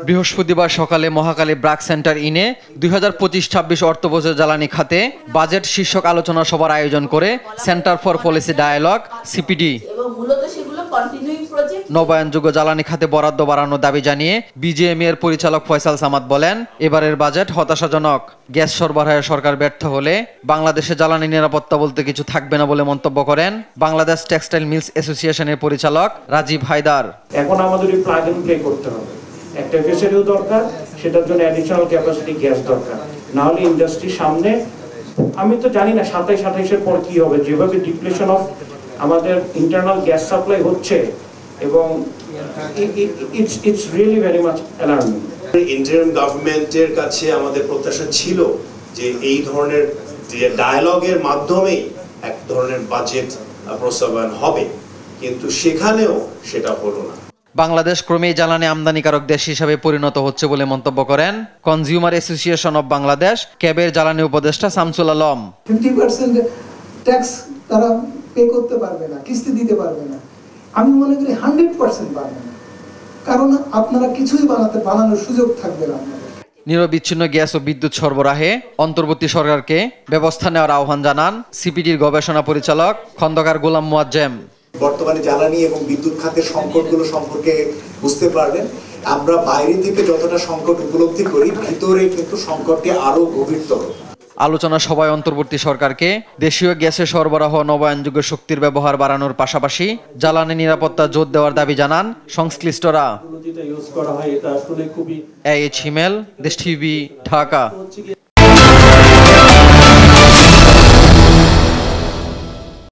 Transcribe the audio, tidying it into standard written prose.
বৃহস্পতিবার সকালে মহাখালী ব্র্যাক সেন্টার ইনে 2025-26 অর্থবছর জ্বালানি খাতে বাজেট শীর্ষক আলোচনা সভার আয়োজন করে Centre for Policy Dialogue CPD. নবায়নযোগ্য জ্বালানি খাতে বরাদ্দ বাড়ানোর দাবি জানিয়ে বিজিএমই এর পরিচালক ফয়সাল সামাদ বলেন, এবারের বাজেট হতাশাজনক। গ্যাস সরবরাহে সরকার ব্যর্থ হলে বাংলাদেশে জ্বালানি নিরাপত্তা বলতে কিছু থাকবে না বলে মন্তব্য করেন বাংলাদেশ টেক্সটাইল মিলস অ্যাসোসিয়েশনের পরিচালক রাজীব হায়দার। এখন আমাদের প্লাগ এন্ড প্লে করতে হবে, একটা ফেসিলিটিও দরকার, সেটার জন্য অ্যাডিশনাল ক্যাপাসিটি গ্যাস দরকার, না হলে ইন্ডাস্ট্রির সামনে আমি তো জানি না 27-28-এর পর কি হবে, যেভাবে ডিপ্লেশন অফ আমাদের ইন্টারনাল গ্যাস সাপ্লাই হচ্ছে এবং it's really very much alarming. Interim গভর্নমেন্টের কাছে আমাদের প্রত্যাশা ছিল যে এই ধরনের ডায়ালগের মাধ্যমেই এক ধরনের বাজেট প্রস্তাবনা হবে, কিন্তু সেখানেও সেটা হলো না। বাংলাদেশ ক্রমেই জ্বালানি আমদানিকারক দেশ হিসাবে পরিণত হচ্ছে বলে মন্তব্য করেন কনজিউমার অ্যাসোসিয়েশন অব বাংলাদেশ ক্যাবের জ্বালানি উপদেষ্টা শামসুল আলম। 50% ট্যাক্স তারা পে করতে পারবে না, কিস্তি দিতে পারবে না। আমি মনে করি 100% পারবে না, কারণ আপনারা কিছুই বানানোর সুযোগ থাকবে না। নিরবিচ্ছিন্ন গ্যাস ও বিদ্যুৎ সরবরাহে অন্তর্বর্তী সরকারকে ব্যবস্থা নেওয়ার আহ্বান জানান সিপিডির গবেষণা পরিচালক খন্দকার গোলাম মুয়াজ্জেম। বর্তমানে জ্বালানি এবং বিদ্যুৎ খাতের সংকটগুলো সম্পর্কে বুঝতে পারবেন। আমরা বাইরে থেকে যতটা সংকট উপলব্ধি করি, ভিতরে কিন্তু সংকটটি আরো গভীরতর। আলোচনা সভায় অন্তর্বর্তী সরকারকে দেশীয় গ্যাসের সরবরাহ নবায়নযোগ্য শক্তির ব্যবহার বাড়ানোর পাশাপাশি জ্বালানি নিরাপত্তা জোর দেওয়ার দাবি জানান সংশ্লিষ্টরা। AH হিমেল, দেশ টিভি, ঢাকা।